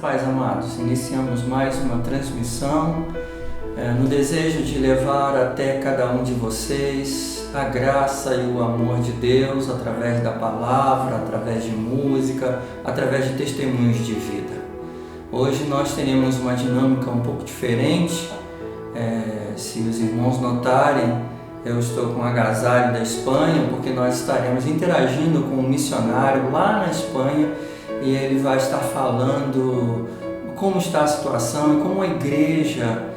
paz, amados. Iniciamos mais uma transmissão no desejo de levar até cada um de vocês a graça e o amor de Deus através da palavra, através de música, através de testemunhos de vida. Hoje nós teremos uma dinâmica um pouco diferente. Se os irmãos notarem, eu estou com um agasalho da Espanha, porque nós estaremos interagindo com um missionário lá na Espanha e ele vai estar falando como está a situação e como a igreja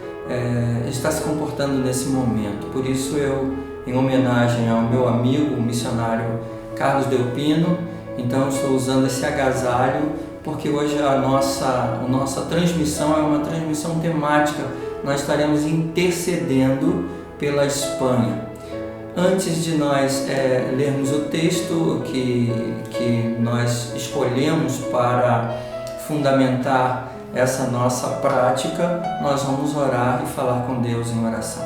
está se comportando nesse momento. Por isso eu, em homenagem ao meu amigo, o missionário Carlos Delpino, então estou usando esse agasalho, porque hoje a nossa transmissão é uma transmissão temática. Nós estaremos intercedendo pela Espanha. Antes de nós lermos o texto que nós escolhemos para fundamentar essa nossa prática, nós vamos orar e falar com Deus em oração.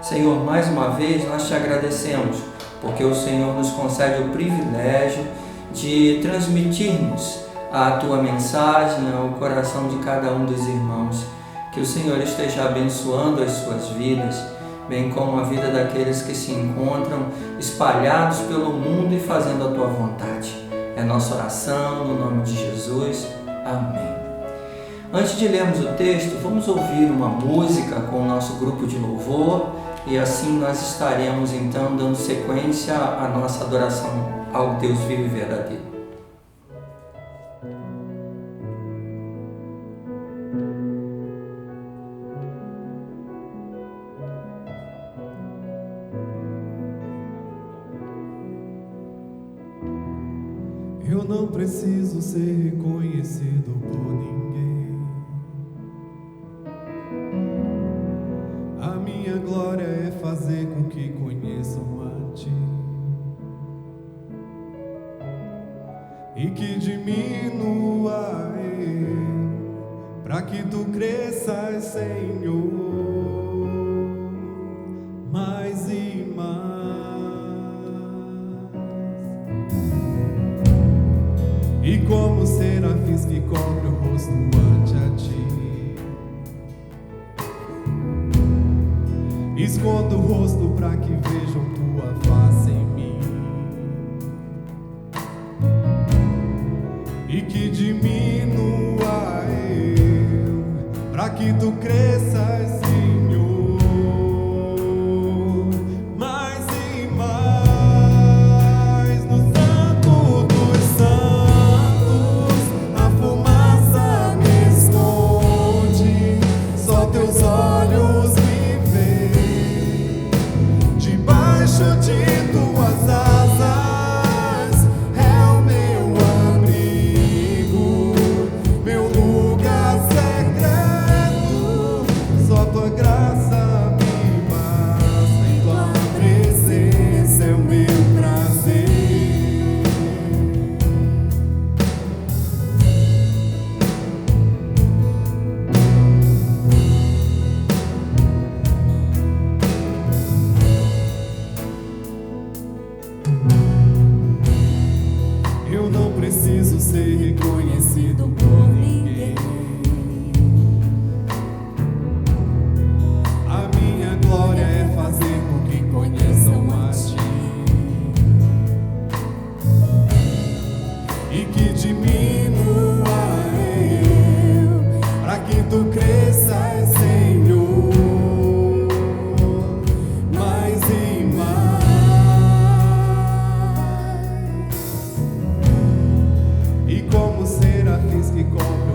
Senhor, mais uma vez nós te agradecemos, porque o Senhor nos concede o privilégio de transmitirmos a tua mensagem ao coração de cada um dos irmãos. Que o Senhor esteja abençoando as suas vidas, bem como a vida daqueles que se encontram espalhados pelo mundo e fazendo a tua vontade. É nossa oração, no nome de Jesus. Amém. Antes de lermos o texto, vamos ouvir uma música com o nosso grupo de louvor e assim nós estaremos então dando sequência à nossa adoração ao Deus vivo e verdadeiro. Eu não preciso ser reconhecido por ninguém. A minha glória é fazer com que conheçam a Ti e que diminua eu, para que Tu cresças, Senhor, mais e mais. E como serafins que cobre o rosto ante a Ti, escondo o rosto para que vejam Tua face em mim e que diminua eu, para que Tu cresças, Senhor, mais e mais. De Tuas asas é o meu abrigo, meu lugar secreto. Só Tua graça me basta, em Tua presença é o meu prazer. Eu não preciso ser reconhecido por ninguém. A minha glória é fazer com que conheçam a Ti e que diminua eu, para que Tu cresças, Senhor, mais e mais. E como serafins que cobrem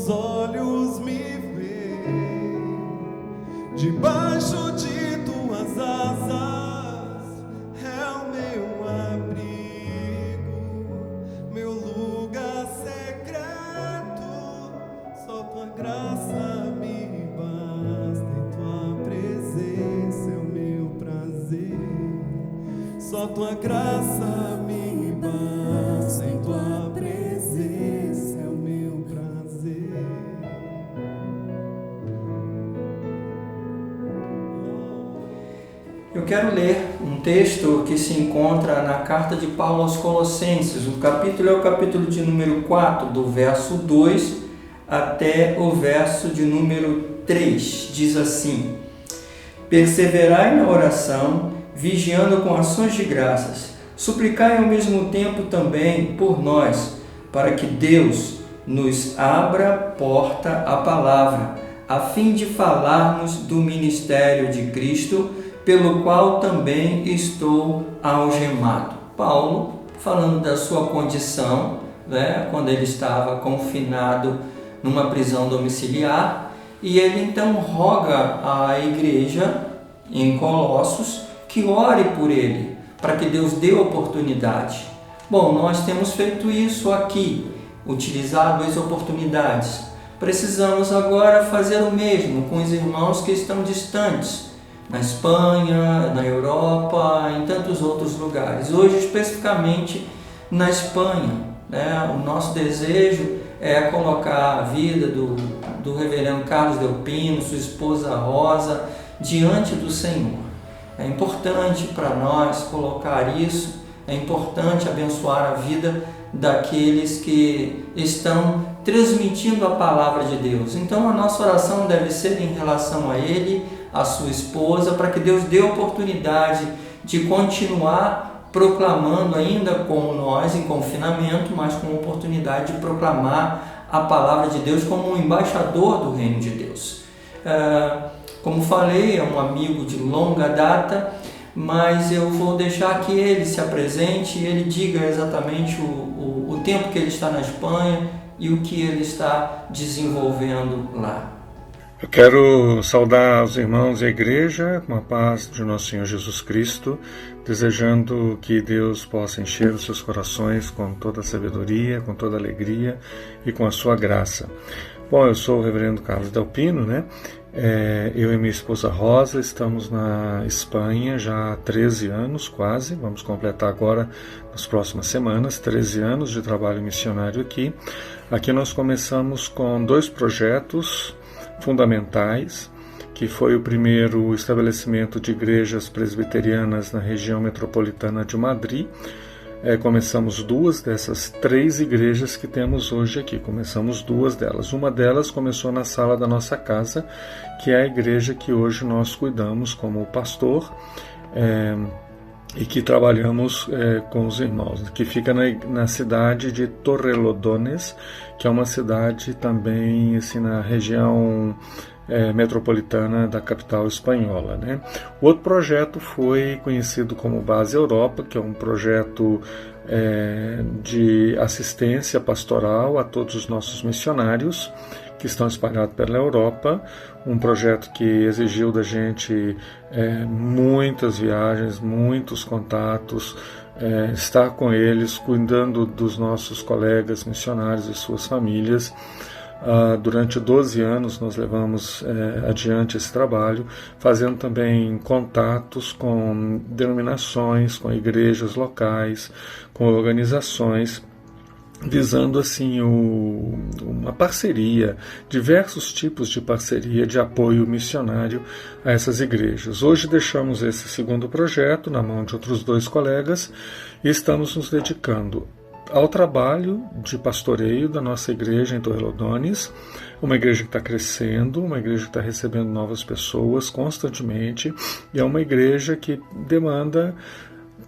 teus olhos me veem, debaixo de tuas asas é o meu abrigo, meu lugar secreto. Só tua graça me basta, em tua presença é o meu prazer. Só tua graça me basta, em tua presença é o meu prazer. Eu quero ler um texto que se encontra na carta de Paulo aos Colossenses. O capítulo é o capítulo de número 4, do verso 2 até o verso de número 3. Diz assim: perseverai na oração, vigiando com ações de graças. Suplicai ao mesmo tempo também por nós, para que Deus nos abra porta à palavra, a fim de falarmos do ministério de Cristo, pelo qual também estou algemado. Paulo, falando da sua condição, quando ele estava confinado numa prisão domiciliar, e ele então roga à igreja em Colossos que ore por ele, para que Deus dê oportunidade. Bom, nós temos feito isso aqui, utilizado as oportunidades. Precisamos agora fazer o mesmo com os irmãos que estão distantes, na Espanha, na Europa, em tantos outros lugares. Hoje, especificamente na Espanha, o nosso desejo é colocar a vida do reverendo Carlos Delpino, sua esposa Rosa, diante do Senhor. É importante para nós colocar isso, é importante abençoar a vida daqueles que estão transmitindo a palavra de Deus. Então a nossa oração deve ser em relação a ele, a sua esposa, para que Deus dê oportunidade de continuar proclamando, ainda como nós em confinamento, mas com oportunidade de proclamar a palavra de Deus como um embaixador do reino de Deus. Como falei, é um amigo de longa data, mas eu vou deixar que ele se apresente e ele diga exatamente o tempo que ele está na Espanha e o que ele está desenvolvendo lá. Eu quero saudar os irmãos e a igreja com a paz de nosso Senhor Jesus Cristo, desejando que Deus possa encher os seus corações com toda a sabedoria, com toda a alegria e com a sua graça. Bom, eu sou o reverendo Carlos Delpino, eu e minha esposa Rosa estamos na Espanha já há 13 anos quase, vamos completar agora nas próximas semanas, 13 anos de trabalho missionário aqui. Aqui nós começamos com 2 projetos fundamentais, que foi o primeiro estabelecimento de igrejas presbiterianas na região metropolitana de Madrid. Começamos 2 dessas 3 igrejas que temos hoje aqui, começamos 2 delas. Uma delas começou na sala da nossa casa, que é a igreja que hoje nós cuidamos como pastor, e que trabalhamos com os irmãos, que fica na cidade de Torrelodones, que é uma cidade também assim, na região metropolitana da capital espanhola. O outro projeto foi conhecido como Base Europa, que é um projeto de assistência pastoral a todos os nossos missionários que estão espalhados pela Europa, um projeto que exigiu da gente muitas viagens, muitos contatos, estar com eles, cuidando dos nossos colegas missionários e suas famílias. Durante 12 anos nós levamos adiante esse trabalho, fazendo também contatos com denominações, com igrejas locais, com organizações, visando assim uma parceria, diversos tipos de parceria de apoio missionário a essas igrejas. Hoje deixamos esse segundo projeto na mão de outros 2 colegas e estamos nos dedicando ao trabalho de pastoreio da nossa igreja em Torrelodones, uma igreja que está crescendo, uma igreja que está recebendo novas pessoas constantemente, e é uma igreja que demanda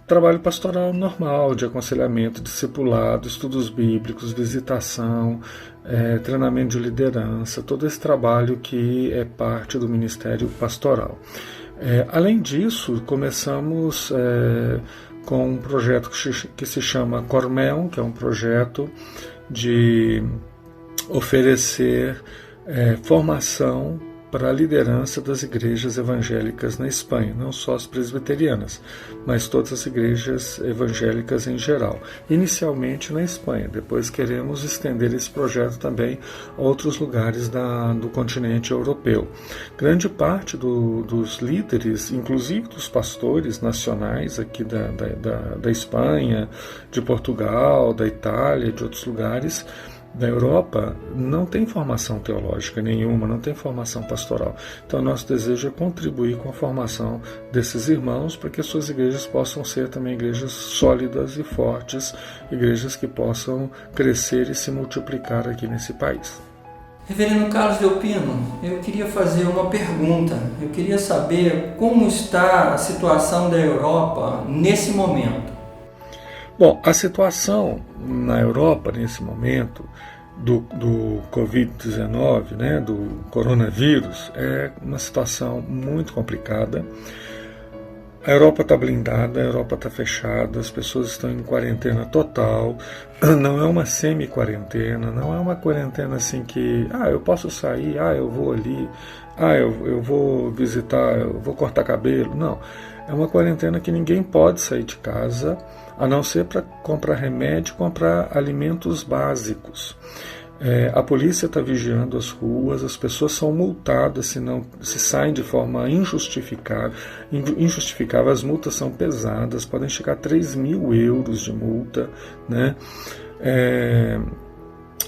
trabalho pastoral normal, de aconselhamento, discipulado, estudos bíblicos, visitação, treinamento de liderança, todo esse trabalho que é parte do ministério pastoral. Além disso, começamos com um projeto que se chama Cormel, que é um projeto de oferecer formação para a liderança das igrejas evangélicas na Espanha, não só as presbiterianas, mas todas as igrejas evangélicas em geral. Inicialmente na Espanha, depois queremos estender esse projeto também a outros lugares do continente europeu. Grande parte dos líderes, inclusive dos pastores nacionais aqui da Espanha, de Portugal, da Itália, de outros lugares, da Europa, não tem formação teológica nenhuma, não tem formação pastoral. Então, nosso desejo é contribuir com a formação desses irmãos para que as suas igrejas possam ser também igrejas sólidas e fortes, igrejas que possam crescer e se multiplicar aqui nesse país. Reverendo Carlos Delpino, eu queria fazer uma pergunta. Eu queria saber como está a situação da Europa nesse momento. Bom, a situação na Europa nesse momento do Covid-19, né, do coronavírus, é uma situação muito complicada. A Europa está blindada, a Europa está fechada, as pessoas estão em quarentena total, não é uma semi-quarentena, não é uma quarentena assim que, eu posso sair, eu vou ali, eu vou visitar, eu vou cortar cabelo, não. É uma quarentena que ninguém pode sair de casa, a não ser para comprar remédio, comprar alimentos básicos. A polícia está vigiando as ruas, as pessoas são multadas se saem de forma injustificável, as multas são pesadas, podem chegar a 3.000 euros de multa, né?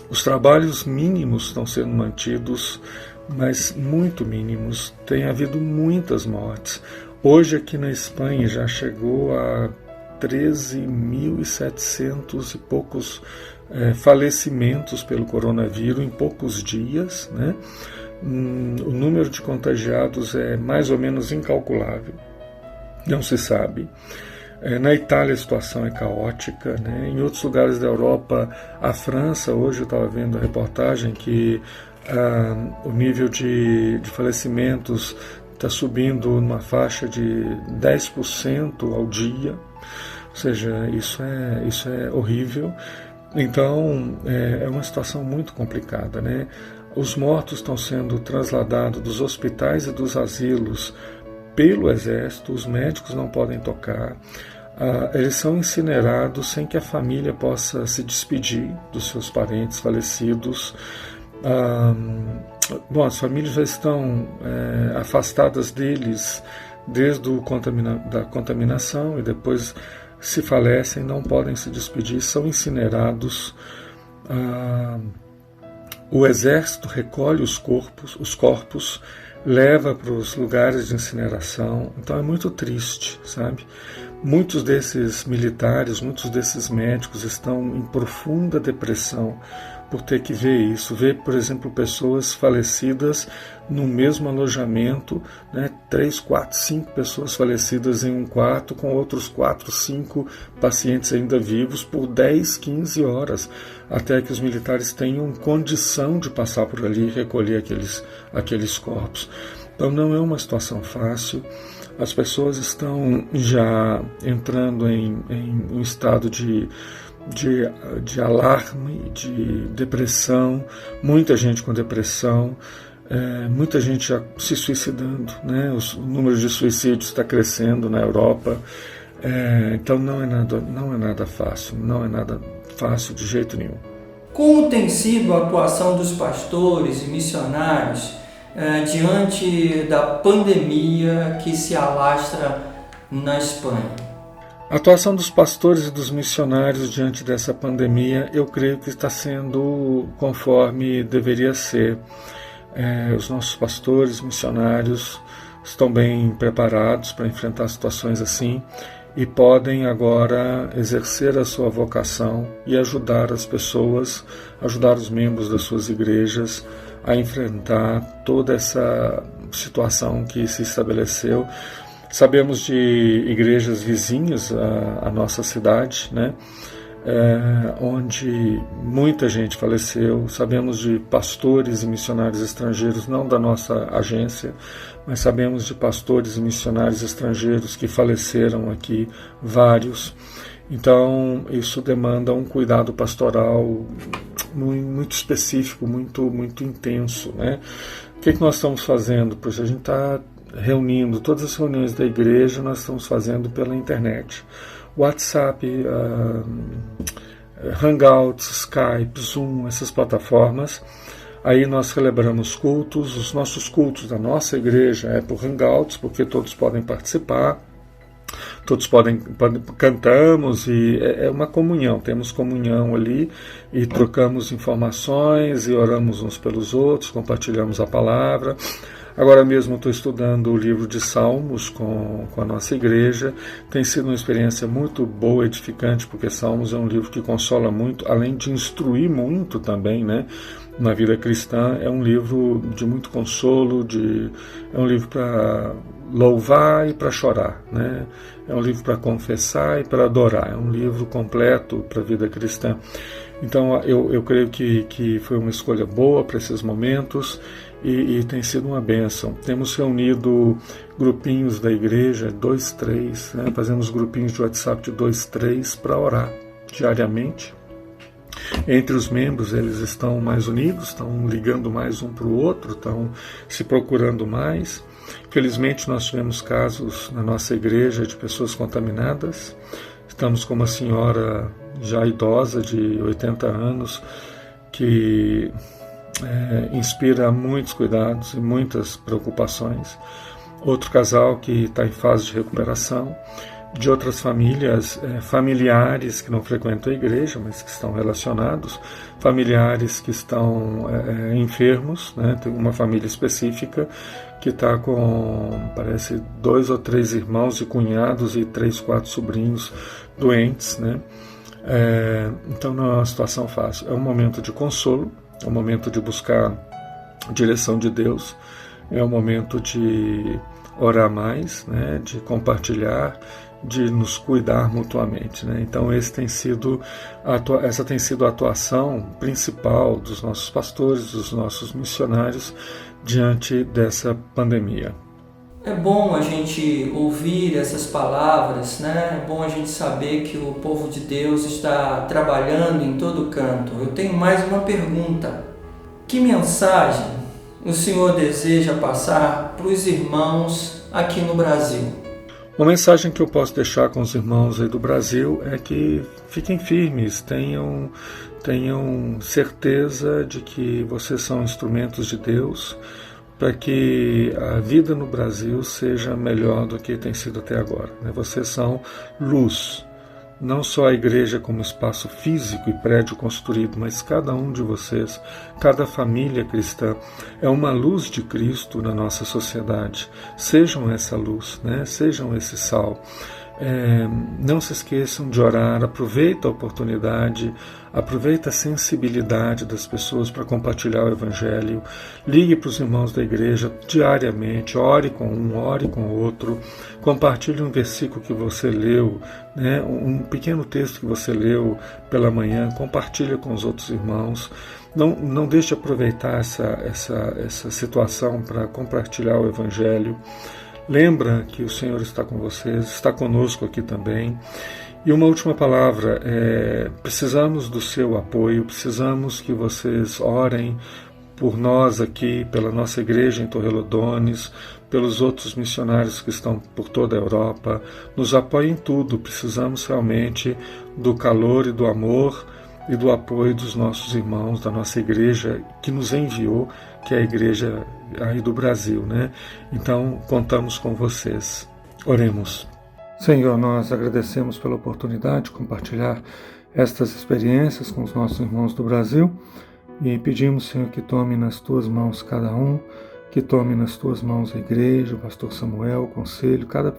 Os trabalhos mínimos estão sendo mantidos, mas muito mínimos, tem havido muitas mortes. Hoje aqui na Espanha já chegou a 13.700 e poucos falecimentos pelo coronavírus em poucos dias, né? O número de contagiados é mais ou menos incalculável, não se sabe. Na Itália a situação é caótica, né? Em outros lugares da Europa, a França, hoje eu estava vendo a reportagem que o nível de falecimentos está subindo numa faixa de 10% ao dia, ou seja, isso é horrível. Então, é uma situação muito complicada, né? Os mortos estão sendo transladados dos hospitais e dos asilos pelo exército, os médicos não podem tocar, eles são incinerados sem que a família possa se despedir dos seus parentes falecidos. Bom, as famílias já estão afastadas deles desde da contaminação e depois se falecem, não podem se despedir, são incinerados. O exército recolhe os corpos, leva para os lugares de incineração. Então é muito triste, sabe? Muitos desses militares, muitos desses médicos estão em profunda depressão por ter que ver isso. Ver, por exemplo, pessoas falecidas no mesmo alojamento, né? 3, 4, 5 pessoas falecidas em um quarto, com outros 4, 5 pacientes ainda vivos por 10, 15 horas, até que os militares tenham condição de passar por ali e recolher aqueles corpos. Então não é uma situação fácil. As pessoas estão já entrando em um estado de alarme, de depressão, muita gente com depressão, muita gente já se suicidando, né? O número de suicídios está crescendo na Europa, então não é nada fácil, não é nada fácil de jeito nenhum. Como tem sido a atuação dos pastores e missionários diante da pandemia que se alastra na Espanha? A atuação dos pastores e dos missionários diante dessa pandemia, eu creio que está sendo conforme deveria ser. Os nossos pastores, missionários, estão bem preparados para enfrentar situações assim e podem agora exercer a sua vocação e ajudar as pessoas, ajudar os membros das suas igrejas a enfrentar toda essa situação que se estabeleceu. Sabemos de igrejas vizinhas à nossa cidade, né? Onde muita gente faleceu. Sabemos de pastores e missionários estrangeiros, não da nossa agência, mas sabemos de pastores e missionários estrangeiros que faleceram aqui, vários. Então, isso demanda um cuidado pastoral muito específico, muito intenso, né? O que nós estamos fazendo? Pois a gente está reunindo, todas as reuniões da igreja nós estamos fazendo pela internet. WhatsApp, Hangouts, Skype, Zoom, essas plataformas. Aí nós celebramos cultos, os nossos cultos da nossa igreja é por Hangouts, porque todos podem participar, todos cantamos e é uma comunhão, temos comunhão ali e trocamos informações e oramos uns pelos outros, compartilhamos a palavra. Agora mesmo estou estudando o livro de Salmos com a nossa igreja. Tem sido uma experiência muito boa, edificante, porque Salmos é um livro que consola muito, além de instruir muito também, né? Na vida cristã, é um livro de muito consolo, é um livro para louvar e para chorar, né? É um livro para confessar e para adorar, é um livro completo para a vida cristã. Então eu creio que foi uma escolha boa para esses momentos e tem sido uma bênção. Temos reunido grupinhos da igreja, 2, 3, né? Fazemos grupinhos de WhatsApp de 2, 3 para orar diariamente. Entre os membros eles estão mais unidos, estão ligando mais um para o outro, estão se procurando mais. Felizmente nós tivemos casos na nossa igreja de pessoas contaminadas. Estamos com uma senhora já idosa de 80 anos que inspira muitos cuidados e muitas preocupações. Outro casal que está em fase de recuperação. De outras famílias, familiares que não frequentam a igreja, mas que estão relacionados, familiares que estão enfermos, né? Tem uma família específica que está com, parece, 2 ou 3 irmãos e cunhados e 3, 4 sobrinhos doentes, né? Então não é uma situação fácil. É um momento de consolo, é um momento de buscar a direção de Deus, é um momento de orar mais, né? De compartilhar, de nos cuidar mutuamente, né? Então essa tem sido a atuação principal dos nossos pastores, dos nossos missionários diante dessa pandemia. É bom a gente ouvir essas palavras, né? É bom a gente saber que o povo de Deus está trabalhando em todo canto. Eu tenho mais uma pergunta. Que mensagem o Senhor deseja passar para os irmãos aqui no Brasil? Uma mensagem que eu posso deixar com os irmãos aí do Brasil é que fiquem firmes, tenham certeza de que vocês são instrumentos de Deus para que a vida no Brasil seja melhor do que tem sido até agora, né? Vocês são luz, não só a igreja como espaço físico e prédio construído, mas cada um de vocês, cada família cristã, é uma luz de Cristo na nossa sociedade. Sejam essa luz, né? Sejam esse sal. Não se esqueçam de orar, aproveita a oportunidade, aproveita a sensibilidade das pessoas para compartilhar o Evangelho, ligue para os irmãos da igreja diariamente, ore com um, ore com o outro, compartilhe um versículo que você leu, né, um pequeno texto que você leu pela manhã, compartilhe com os outros irmãos. Não deixe de aproveitar essa situação para compartilhar o Evangelho. Lembra que o Senhor está com vocês, está conosco aqui também. E uma última palavra, precisamos do seu apoio, precisamos que vocês orem por nós aqui, pela nossa igreja em Torrelodones, pelos outros missionários que estão por toda a Europa. Nos apoiem em tudo, precisamos realmente do calor e do amor e do apoio dos nossos irmãos, da nossa igreja que nos enviou, que é a igreja aí do Brasil, né? Então, contamos com vocês. Oremos. Senhor, nós agradecemos pela oportunidade de compartilhar estas experiências com os nossos irmãos do Brasil e pedimos, Senhor, que tome nas Tuas mãos cada um, que tome nas Tuas mãos a igreja, o pastor Samuel, o conselho, cada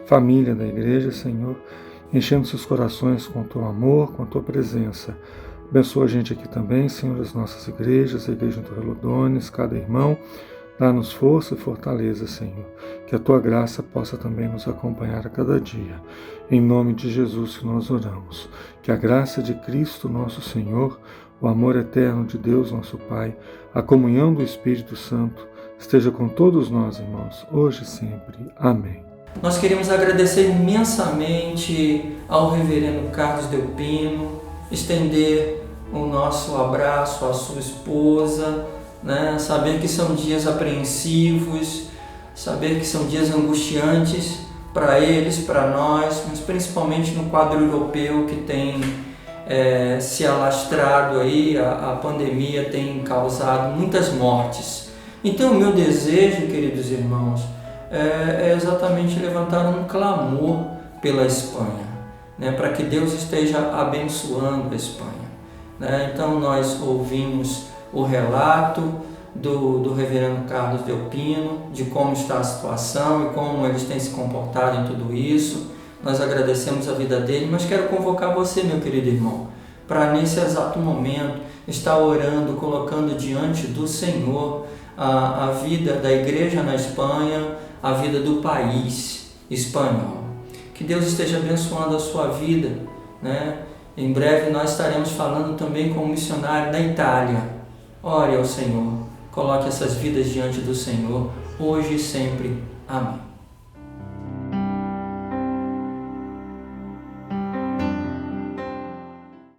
família da igreja, Senhor, enchendo seus corações com o Teu amor, com a Tua presença. Abençoa a gente aqui também, Senhor, as nossas igrejas, a igreja em Torrelodones, cada irmão. Dá-nos força e fortaleza, Senhor. Que a Tua graça possa também nos acompanhar a cada dia. Em nome de Jesus que nós oramos. Que a graça de Cristo, nosso Senhor, o amor eterno de Deus, nosso Pai, a comunhão do Espírito Santo, esteja com todos nós, irmãos, hoje e sempre. Amém. Nós queremos agradecer imensamente ao reverendo Carlos Delpino, estender o nosso abraço à sua esposa, né? Saber que são dias apreensivos, saber que são dias angustiantes para eles, para nós, mas principalmente no quadro europeu que tem se alastrado aí, a pandemia tem causado muitas mortes. Então o meu desejo, queridos irmãos, é exatamente levantar um clamor pela Espanha, né, para que Deus esteja abençoando a Espanha, né? Então nós ouvimos o relato do reverendo Carlos Delpino, de como está a situação e como eles têm se comportado em tudo isso. Nós agradecemos a vida dele, mas quero convocar você, meu querido irmão, para nesse exato momento estar orando, colocando diante do Senhor a vida da igreja na Espanha, a vida do país espanhol. Que Deus esteja abençoando a sua vida, né? Em breve nós estaremos falando também com um missionário da Itália. Ore ao Senhor, coloque essas vidas diante do Senhor, hoje e sempre. Amém.